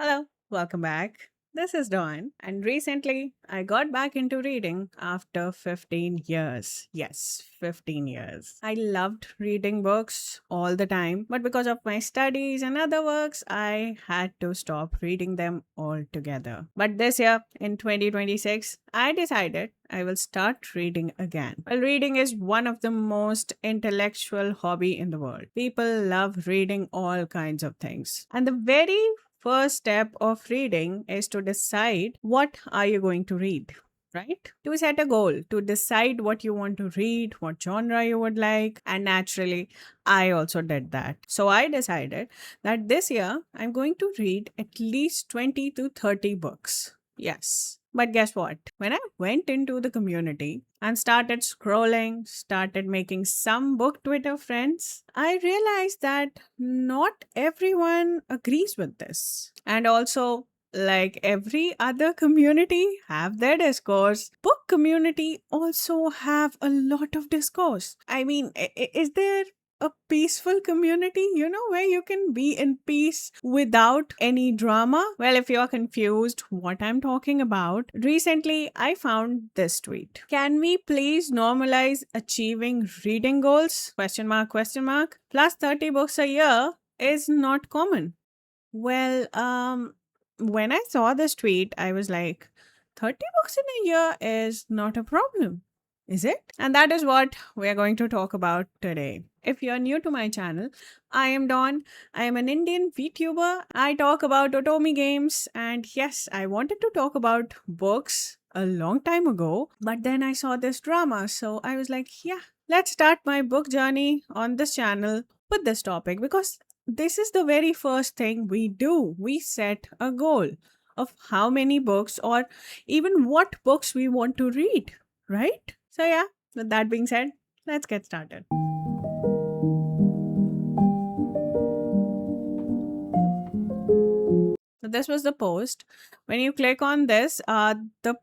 Hello, welcome back. This is Dawn, and recently I got back into reading after 15 years. Yes, 15 years. I loved reading books all the time, but because of my studies and other works, I had to stop reading them altogether. But this year, in 2026, I decided I will start reading again. Well, reading is one of the most intellectual hobby in the world. People love reading all kinds of things. And the very first step of reading is to decide what are you going to read, right? To set a goal, to decide what you want to read, what genre you would like, and naturally I also did that. So I decided that this year I'm going to read at least 20 to 30 books. Yes. But guess what? When I went into the community and started scrolling, started making some book Twitter friends, I realized that not everyone agrees with this. And also, like every other community have their discourse, book community also have a lot of discourse. I mean, is there a peaceful community, where you can be in peace without any drama? Well, if you're confused what I'm talking about, recently I found this tweet. Can we please normalize achieving reading goals? Question mark, question mark. Plus 30 books a year is not common. Well, when I saw this tweet, I was like, 30 books in a year is not a problem, is it? And that is what we are going to talk about today. If you're new to my channel, I am Dawn. I am an Indian VTuber. I talk about Otome games, and yes, I wanted to talk about books a long time ago, but then I saw this drama, so I was like, yeah, let's start my book journey on this channel with this topic because this is the very first thing we do. We set a goal of how many books or even what books we want to read, right? So, yeah, with that being said, let's get started. So this was the post. When you click on this, the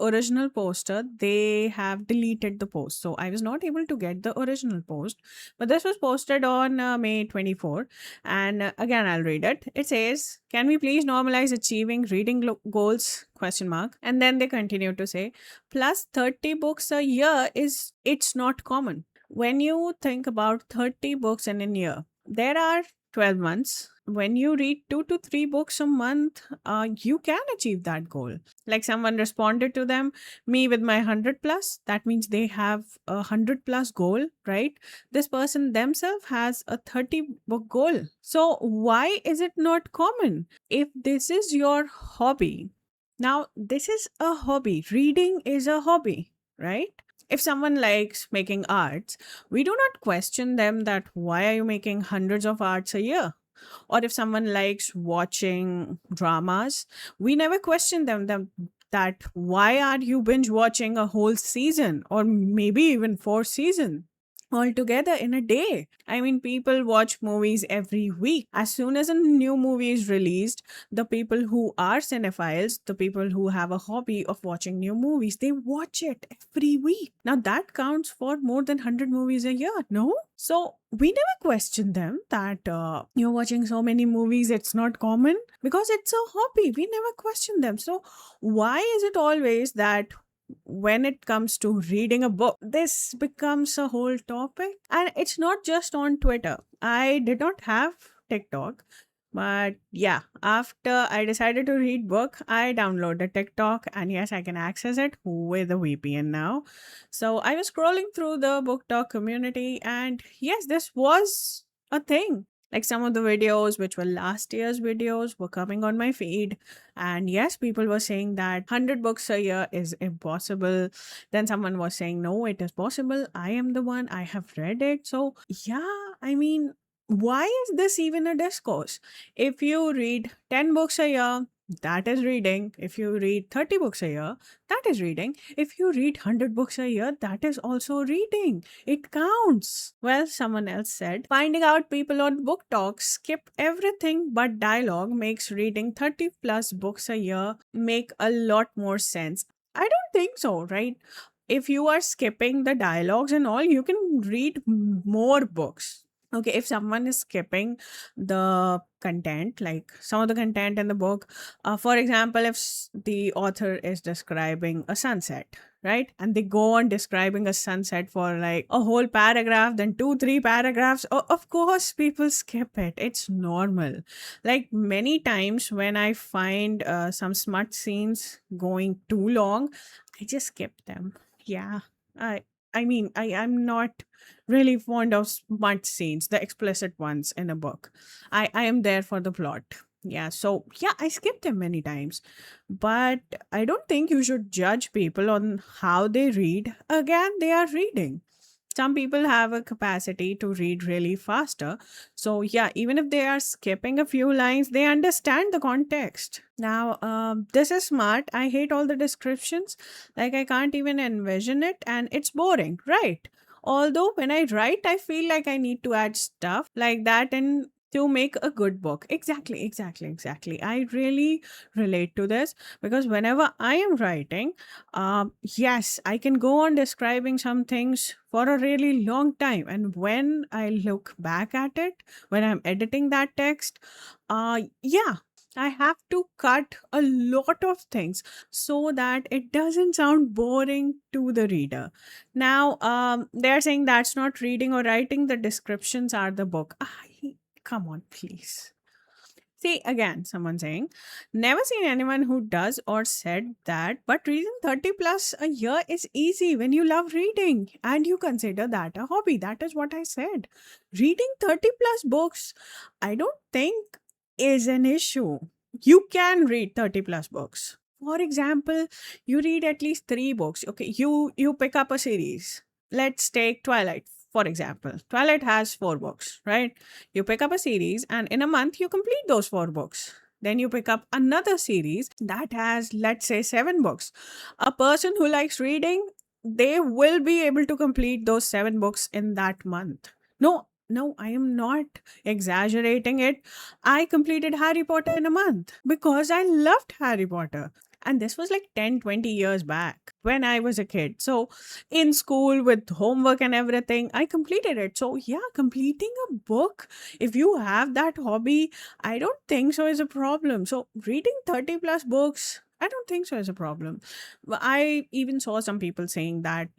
original poster, they have deleted the post. So I was not able to get the original post, but this was posted on May 24. And again, I'll read it. It says, "Can we please normalize achieving reading goals? Question mark. And then they continue to say, plus 30 books a year it's not common. When you think about 30 books in a year, there are 12 months. When you read 2 to 3 books a month, you can achieve that goal. Like someone responded to them, me with my 100 plus, that means they have a 100 plus goal, right? This person themselves has a 30 book goal. So, why is it not common? If this is your hobby, now this is a hobby, reading is a hobby, right? If someone likes making arts, we do not question them that why are you making hundreds of arts a year? Or if someone likes watching dramas, we never question them that why are you binge watching a whole season or maybe even 4 seasons altogether in a day? I mean, people watch movies every week. As soon as a new movie is released, the people who are cinephiles, the people who have a hobby of watching new movies, they watch it every week. Now that counts for more than 100 movies a year, no? So we never question them that you're watching so many movies, it's not common because it's a hobby. We never question them. So why is it always that when it comes to reading a book, this becomes a whole topic? And it's not just on Twitter. I did not have TikTok, but yeah, after I decided to read book, I downloaded TikTok, and yes, I can access it with a VPN now. So I was scrolling through the book talk community, and yes, this was a thing. Like some of the videos, which were last year's videos, were coming on my feed. And yes, people were saying that 100 books a year is impossible. Then someone was saying, no, it is possible. I am the one, I have read it. So, yeah, I mean, why is this even a discourse? If you read 10 books a year, that is reading. If you read 30 books a year, that is reading. If you read 100 books a year, that is also reading. It counts. Well, someone else said, finding out people on book talk skip everything but dialogue makes reading 30 plus books a year make a lot more sense. I don't think so, right? If you are skipping the dialogues and all, you can read more books. Okay, if someone is skipping the content, like some of the content in the book, for example, if the author is describing a sunset, right, and they go on describing a sunset for like a whole paragraph, then 2 3 paragraphs, of course people skip it. It's normal. Like many times when I find some smut scenes going too long, I just skip them. Yeah. I i mean i i'm not really fond of smut scenes, the explicit ones in a book. I am there for the plot. Yeah, so yeah, I skipped them many times. But I don't think you should judge people on how they read. Again, they are reading. Some people have a capacity to read really faster. So yeah, even if they are skipping a few lines, they understand the context. Now, this is smart. I hate all the descriptions. Like I can't even envision it, and it's boring, right? Although when I write, I feel like I need to add stuff like that and to make a good book. Exactly, exactly, exactly. I really relate to this because whenever I am writing, yes, I can go on describing some things for a really long time. And when I look back at it, when I'm editing that text, yeah, I have to cut a lot of things so that it doesn't sound boring to the reader. Now, they're saying that's not reading or writing, the descriptions are the book. Come on, please. See, again, someone saying, never seen anyone who does or said that, but reading 30 plus a year is easy when you love reading and you consider that a hobby. That is what I said. Reading 30 plus books, I don't think is an issue. You can read 30 plus books. For example, you read at least 3 books. Okay, you pick up a series. Let's take Twilight, for example. Twilight has 4 books, right? You pick up a series, and in a month, you complete those 4 books. Then you pick up another series that has, let's say, 7 books. A person who likes reading, they will be able to complete those 7 books in that month. No, no, I am not exaggerating it. I completed Harry Potter in a month because I loved Harry Potter. And this was like 10 20 years back when I was a kid. So, in school with homework and everything, I completed it. So, yeah, completing a book, if you have that hobby, I don't think so is a problem. So, reading 30 plus books, I don't think so is a problem. I even saw some people saying that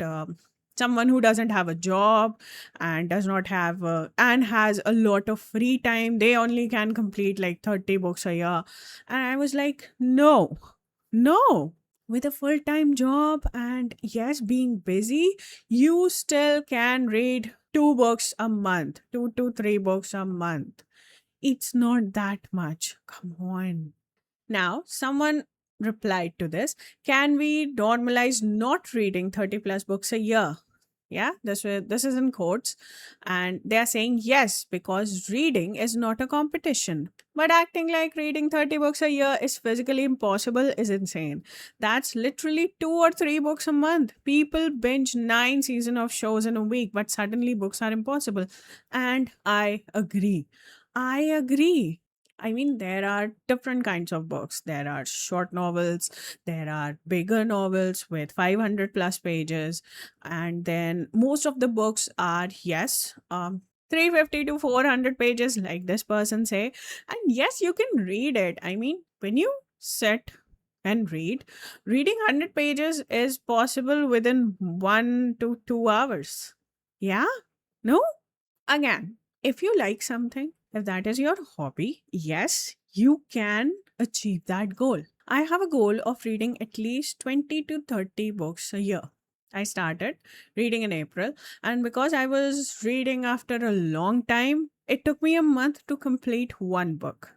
someone who doesn't have a job and does not have and has a lot of free time, they only can complete like 30 books a year. And I was like, no, no. With a full time job and yes, being busy, you still can read 2 books a month, 2 to 3 books a month. It's not that much. Come on. Now, someone replied to this, can we normalize not reading 30 plus books a year? Yeah, this is in quotes. And they are saying yes, because reading is not a competition. But acting like reading 30 books a year is physically impossible is insane. That's literally 2 or 3 books a month. People binge 9 seasons of shows in a week, but suddenly books are impossible. And I agree. I agree. I mean, there are different kinds of books. There are short novels, there are bigger novels with 500 plus pages, and then most of the books are, yes, 350 to 400 pages, like this person say. And yes, you can read it. I mean, when you sit and reading 100 pages is possible within 1 to 2 hours. Yeah? No? Again, if you like something, if that is your hobby, yes, you can achieve that goal. I have a goal of reading at least 20 to 30 books a year. I started reading in April, and because I was reading after a long time, it took me a month to complete 1 book.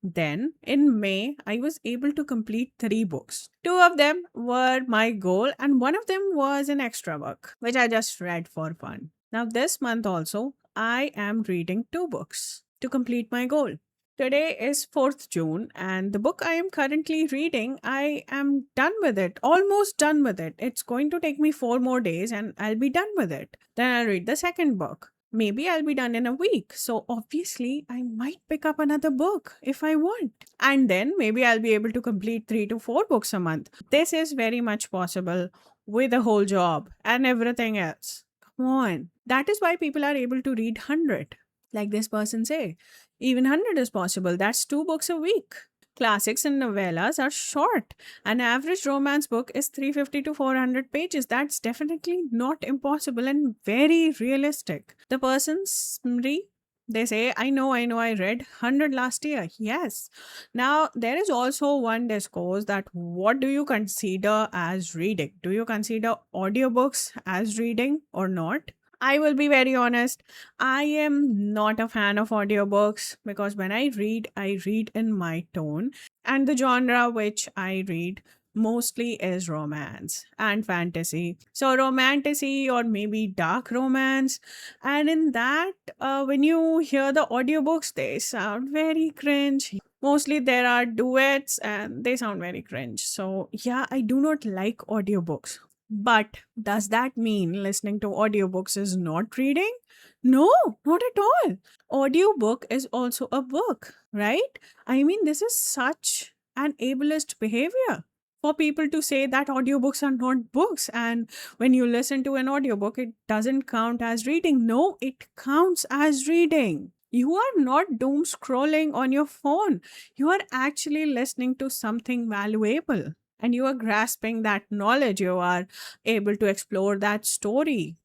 Then in May, I was able to complete 3 books. 2 of them were my goal, and one of them was an extra book, which I just read for fun. Now, this month also, I am reading 2 books to complete my goal. Today is 4th June, and the book I am currently reading, I am done with it, almost done with it. It's going to take me 4 more days, and I'll be done with it. Then I'll read the second book. Maybe I'll be done in a week. So obviously, I might pick up another book if I want. And then maybe I'll be able to complete 3 to 4 books a month. This is very much possible with a whole job and everything else. Come on. That is why people are able to read 100. Like this person say, even 100 is possible. That's 2 books a week. Classics and novellas are short. An average romance book is 350 to 400 pages. That's definitely not impossible and very realistic. The person's summary, they say, I read 100 last year. Yes. Now, there is also one discourse that what do you consider as reading? Do you consider audiobooks as reading or not? I will be very honest. I am not a fan of audiobooks because when I read in my tone, and the genre which I read mostly is romance and fantasy. So, romantasy or maybe dark romance. And in that, when you hear the audiobooks, they sound very cringe. Mostly there are duets and they sound very cringe. So, yeah, I do not like audiobooks. But does that mean listening to audiobooks is not reading? No, not at all. Audiobook is also a book, right? I mean, this is such an ableist behavior for people to say that audiobooks are not books. And when you listen to an audiobook, it doesn't count as reading. No, it counts as reading. You are not doom scrolling on your phone. You are actually listening to something valuable and you are grasping that knowledge. You are able to explore that story.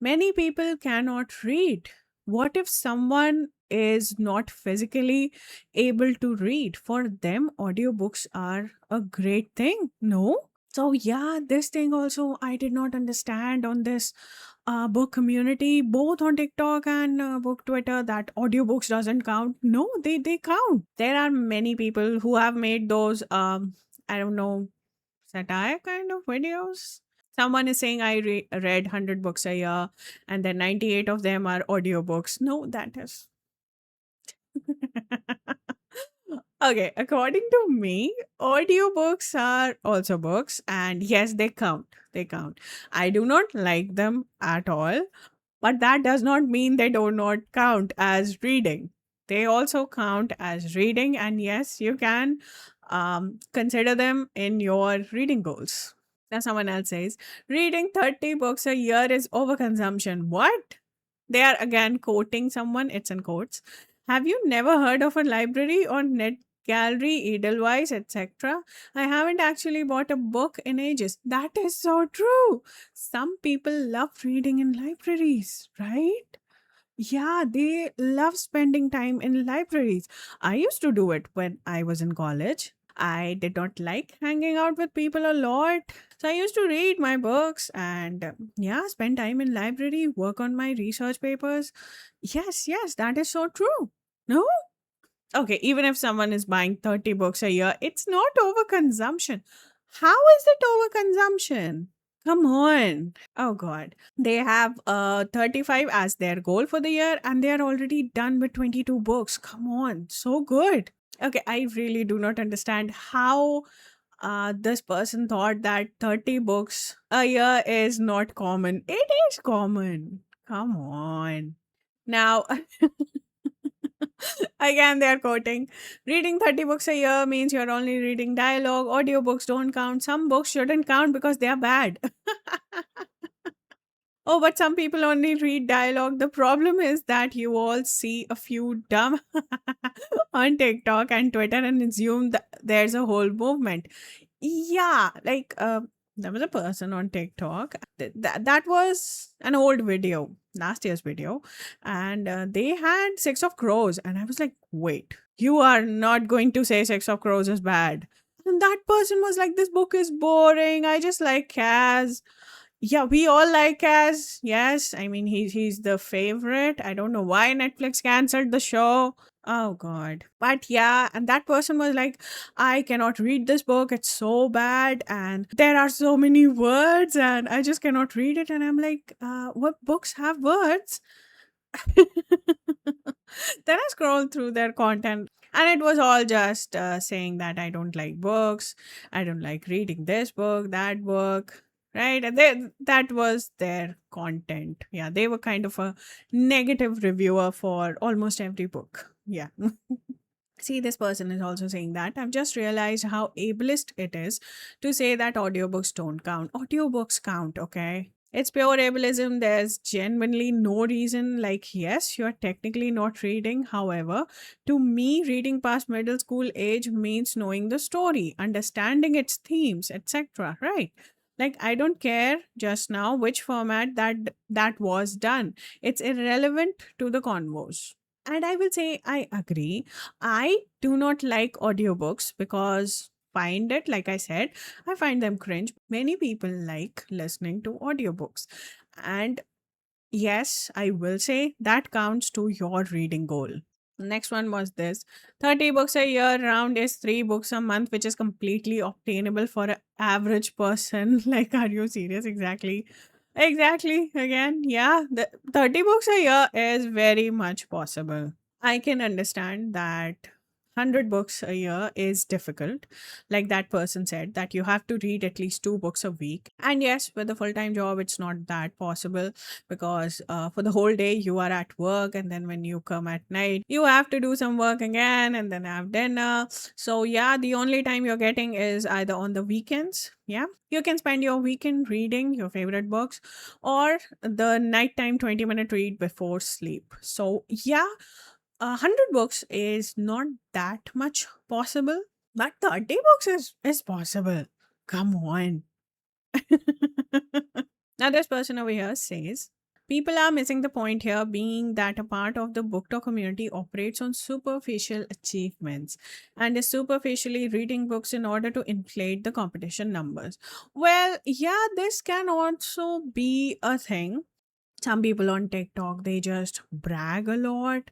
Many people cannot read. What if someone is not physically able to read? For them, audiobooks are a great thing. No? So, yeah, this thing also I did not understand on this book community, both on TikTok and book Twitter, that audiobooks doesn't count. No, they count. There are many people who have made those, I don't know, satire kind of videos. Someone is saying I read 100 books a year and then 98 of them are audiobooks. No, that is. Okay, according to me, audiobooks are also books and yes, they count. They count. I do not like them at all, but that does not mean they do not count as reading. They also count as reading, and yes, you can consider them in your reading goals. Now, someone else says, reading 30 books a year is overconsumption. What? They are again quoting someone, it's in quotes. Have you never heard of a library on Net Gallery, Edelweiss, etc.? I haven't actually bought a book in ages. That is so true. Some people love reading in libraries, right? Yeah, they love spending time in libraries. I used to do it when I was in college. I did not like hanging out with people a lot. So I used to read my books and yeah, spend time in library, work on my research papers. Yes, that is so true. No? Okay, even if someone is buying 30 books a year, it's not overconsumption. How is it overconsumption? Come on. Oh God. They have 35 as their goal for the year and they are already done with 22 books. Come on. So good. Okay, I really do not understand how this person thought that 30 books a year is not common. It is common. Come on. Now, again, they are quoting, reading 30 books a year means you're only reading dialogue. Audiobooks don't count. Some books shouldn't count because they are bad. Oh, but some people only read dialogue. The problem is that you all see a few dumb on TikTok and Twitter and assume that there's a whole movement. Yeah, like there was a person on TikTok. That was an old video, last year's video, and they had Six of Crows, and I was like, wait, you are not going to say Six of Crows is bad. And that person was like, this book is boring. I just like Kaz. Yeah, we all like Kaz. Yes, I mean he's the favorite. I don't know why Netflix canceled the show. Oh god. But yeah, and that person was like, I cannot read this book. It's so bad and there are so many words and I just cannot read it. And I'm like, what books have words? Then I scrolled through their content and it was all just saying that I don't like books. I don't like reading this book, that book. Right? And that was their content. Yeah, they were kind of a negative reviewer for almost every book. Yeah. See, this person is also saying that. I've just realized how ableist it is to say that audiobooks don't count. Audiobooks count, okay? It's pure ableism. There's genuinely no reason. Like, yes, you're technically not reading. However, to me, reading past middle school age means knowing the story, understanding its themes, etc. Right? Like, I don't care just now which format that was done. It's irrelevant to the convos. And I will say I agree. I do not like audiobooks because find it, like I said, I find them cringe. Many people like listening to audiobooks. And yes, I will say that counts to your reading goal. Next one was this: 30 books a year round is 3 books a month, which is completely obtainable for an average person. Like, are you serious? Exactly. Exactly. Again, yeah, the 30 books a year is very much possible. I can understand that 100 books a year is difficult. Like that person said, that you have to read at least 2 books a week. And yes, with a full time job, it's not that possible because for the whole day you are at work, and then when you come at night, you have to do some work again and then have dinner. So, yeah, the only time you're getting is either on the weekends. Yeah, you can spend your weekend reading your favorite books, or the nighttime 20-minute read before sleep. So, yeah, 100 books is not that much possible, but 30 books is possible. Come on. Now, this person over here says, people are missing the point here, being that a part of the book talk community operates on superficial achievements and is superficially reading books in order to inflate the competition numbers. Well, yeah, this can also be a thing. Some people on TikTok, they just brag a lot.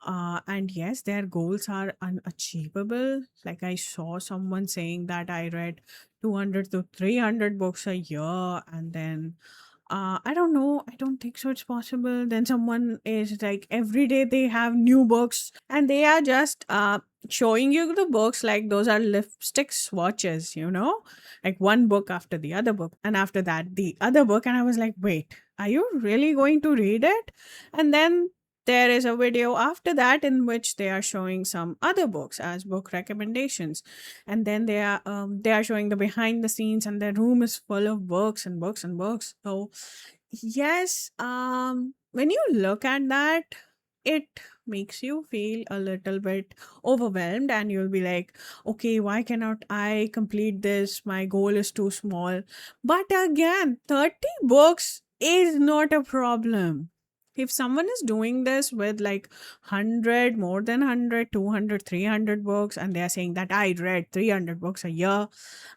And yes, their goals are unachievable. Like, I saw someone saying that I read 200 to 300 books a year, and then I don't know. I don't think so. It's possible. Then someone is like, every day they have new books, and they are just showing you the books like those are lipstick swatches, like one book after the other book, and after that the other book. And I was like, wait, are you really going to read it? And then there is a video after that in which they are showing some other books as book recommendations, and then they are showing the behind the scenes, and their room is full of books and books and books. So yes, when you look at that, it makes you feel a little bit overwhelmed, and you'll be like, okay, why cannot I complete this? My goal is too small. But again, 30 books is not a problem. If someone is doing this with like 100, more than 100, 200, 300 books, and they're saying that I read 300 books a year,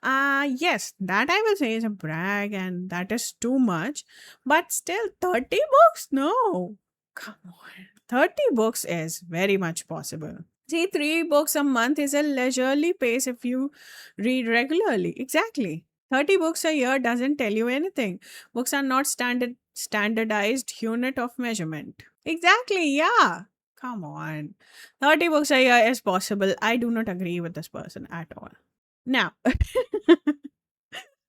yes, that I will say is a brag, and that is too much. But still, 30 books? No. Come on. 30 books is very much possible. See, 3 books a month is a leisurely pace if you read regularly. Exactly. 30 books a year doesn't tell you anything. Books are not standardized unit of measurement. Exactly, yeah. Come on. 30 books a year is possible. I do not agree with this person at all. Now,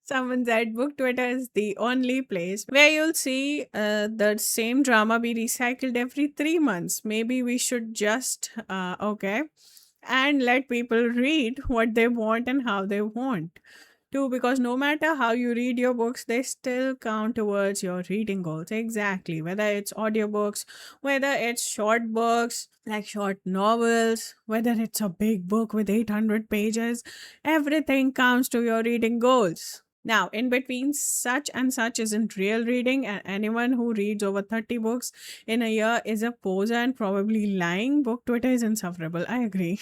someone said book Twitter is the only place where you'll see the same drama be recycled every 3 months. Maybe we should just, okay, and let people read what they want and how they want too, because no matter how you read your books, they still count towards your reading goals. Exactly. Whether it's audiobooks, whether it's short books, like short novels, whether it's a big book with 800 pages, everything counts to your reading goals. Now, in between, such and such isn't real reading, and anyone who reads over 30 books in a year is a poser and probably lying. Book Twitter is insufferable. I agree.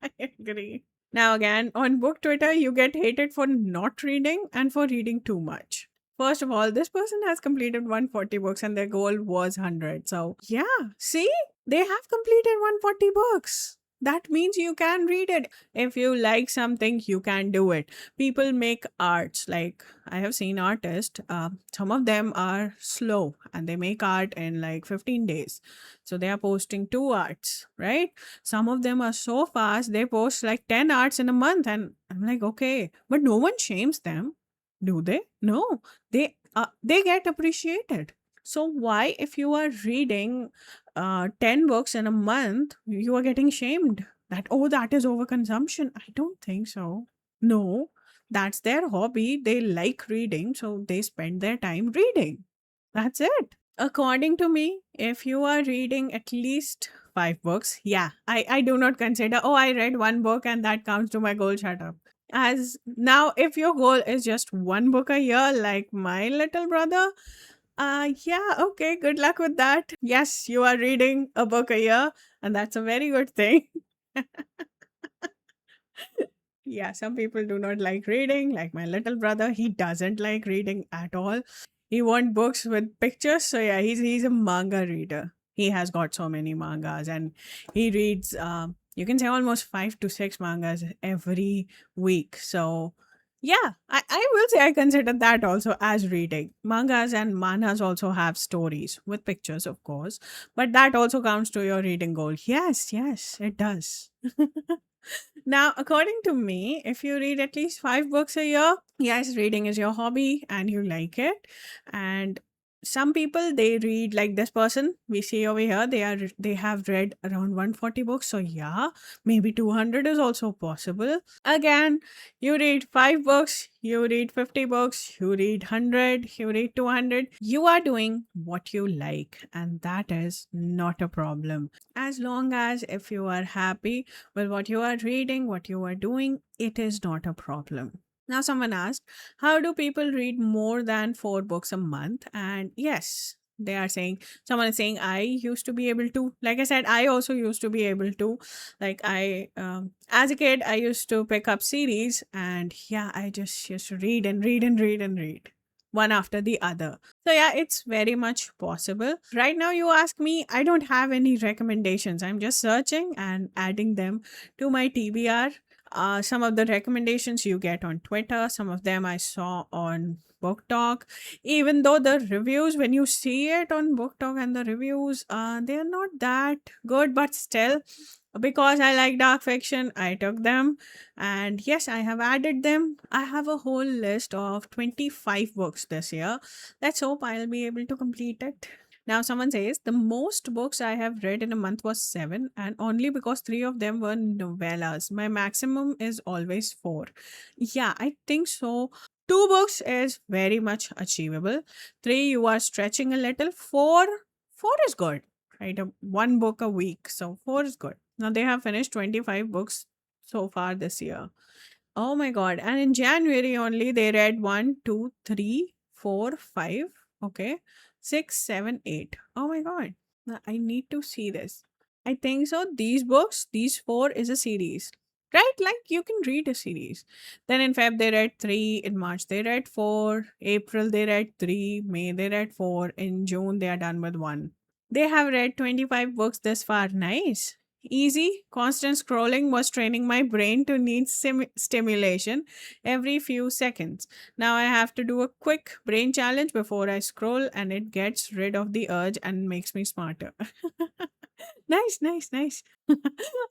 I agree. Now, again, on book Twitter, you get hated for not reading and for reading too much. First of all, this person has completed 140 books and their goal was 100. So, yeah, see, they have completed 140 books. That means you can read it. If you like something, you can do it. People make arts. Like, I have seen artists, some of them are slow and they make art in like 15 days. So, they are posting 2 arts, right? Some of them are so fast, they post like 10 arts in a month. And I'm like, okay, but no one shames them, do they? No, they get appreciated. So why, if you are reading 10 books in a month, you are getting shamed that, oh, that is overconsumption? I don't think so. No, That's their hobby. They like reading, so they spend their time reading. That's it. According to me, if you are reading at least 5 books, yeah, I do not consider, oh, I read one book and that counts to my goal. Shut up. As now, if your goal is just one book a year, like my little brother, yeah, okay, good luck with that. Yes, you are reading a book a year, and that's a very good thing. Yeah, some people do not like reading. Like my little brother, he doesn't like reading at all. He wants books with pictures. So yeah, he's a manga reader. He has got so many mangas, and he reads. You can say almost 5 to 6 mangas every week. So yeah, I will say I consider that also as reading. Mangas and manas also have stories with pictures, of course, but that also counts to your reading goal. Yes, yes, it does. Now, according to me, if you read at least 5 books a year, yes, reading is your hobby and you like it. And some people they read like this person we see over here. They have read around 140 books. So yeah, maybe 200 is also possible. Again, you read 5 books, you read 50 books, you read 100, you read 200. You are doing what you like, and that is not a problem. As long as if you are happy with what you are reading, what you are doing, it is not a problem. Now, someone asked, how do people read more than 4 books a month? And yes, they are saying, someone is saying, I used to be able to. Like I said, I also used to be able to. As a kid, I used to pick up series, and yeah, I just used to read and read and read and read one after the other. So yeah, it's very much possible. Right now, you ask me, I don't have any recommendations. I'm just searching and adding them to my TBR. Some of the recommendations you get on Twitter, some of them I saw on Book Talk. Even though the reviews, when you see it on Book Talk and the reviews, they are not that good, but still, because I like dark fiction, I took them. And yes, I have added them. I have a whole list of 25 books this year. Let's hope I'll be able to complete it. Now, someone says the most books I have read in a month was 7, and only because 3 of them were novellas. My maximum is always 4. Yeah, I think so. 2 books is very much achievable. 3, you are stretching a little. 4 is good, right? One book a week. So 4 is good. Now, they have finished 25 books so far this year. Oh my god. And in January only, they read 1, 2, 3, 4, 5. Okay. 6, 7, 8. Oh my god. Now, I need to see this. I think so. These books, these 4 is a series. Right? Like you can read a series. Then in Feb, they read 3. In March, they read 4. April, they read 3. May, they read 4. In June, they are done with 1. They have read 25 books this far. Nice. Easy. Constant scrolling was training my brain to need stimulation every few seconds. Now I have to do a quick brain challenge before I scroll, and it gets rid of the urge and makes me smarter. Nice, nice, nice.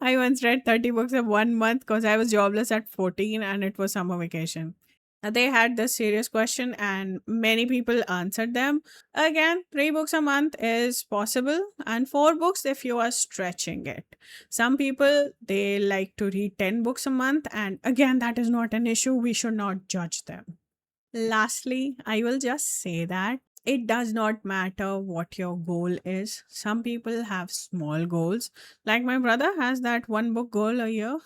I once read 30 books in 1 month because I was jobless at 14 and it was summer vacation. They had this serious question and many people answered them. Again, 3 books a month is possible, and 4 books if you are stretching it. Some people they like to read 10 books a month, and again, that is not an issue. We should not judge them. Lastly, I will just say that it does not matter what your goal is. Some people have small goals. Like my brother has that one book goal a year.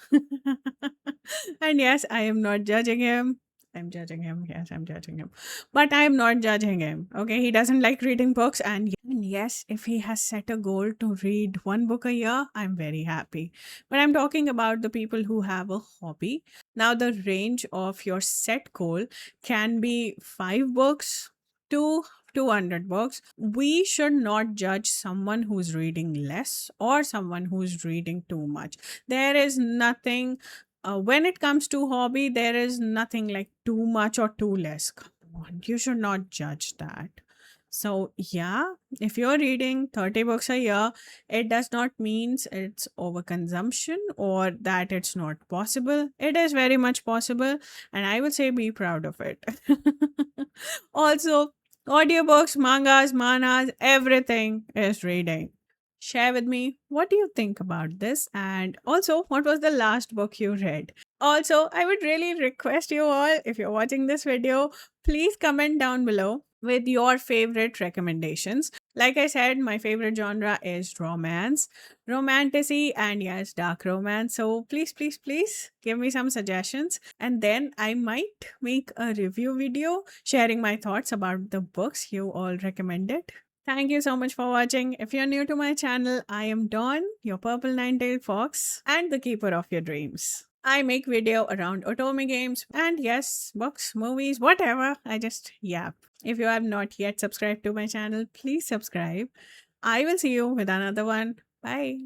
And yes, I am not judging him. I'm judging him. Yes, I'm judging him. But I'm not judging him. Okay. He doesn't like reading books. And yes, if he has set a goal to read one book a year, I'm very happy. But I'm talking about the people who have a hobby. Now, the range of your set goal can be 5 books to 200 books. We should not judge someone who's reading less or someone who's reading too much. There is nothing, when it comes to hobby, there is nothing like too much or too less. Come on, you should not judge that. So, yeah, if you're reading 30 books a year, it does not mean it's overconsumption or that it's not possible. It is very much possible, and I would say be proud of it. Also, audiobooks, mangas, manas, everything is reading. Share with me what do you think about this, and also what was the last book you read? Also, I would really request you all, if you're watching this video, please comment down below with your favorite recommendations. Like I said, my favorite genre is romance, romantasy, and yes, dark romance. So please, please, please give me some suggestions, and then I might make a review video sharing my thoughts about the books you all recommended. Thank you so much for watching. If you're new to my channel, I am Dawn, your purple nine-tailed fox and the keeper of your dreams. I make video around otome games and yes, books, movies, whatever. I just yap. If you have not yet subscribed to my channel, please subscribe. I will see you with another one. Bye.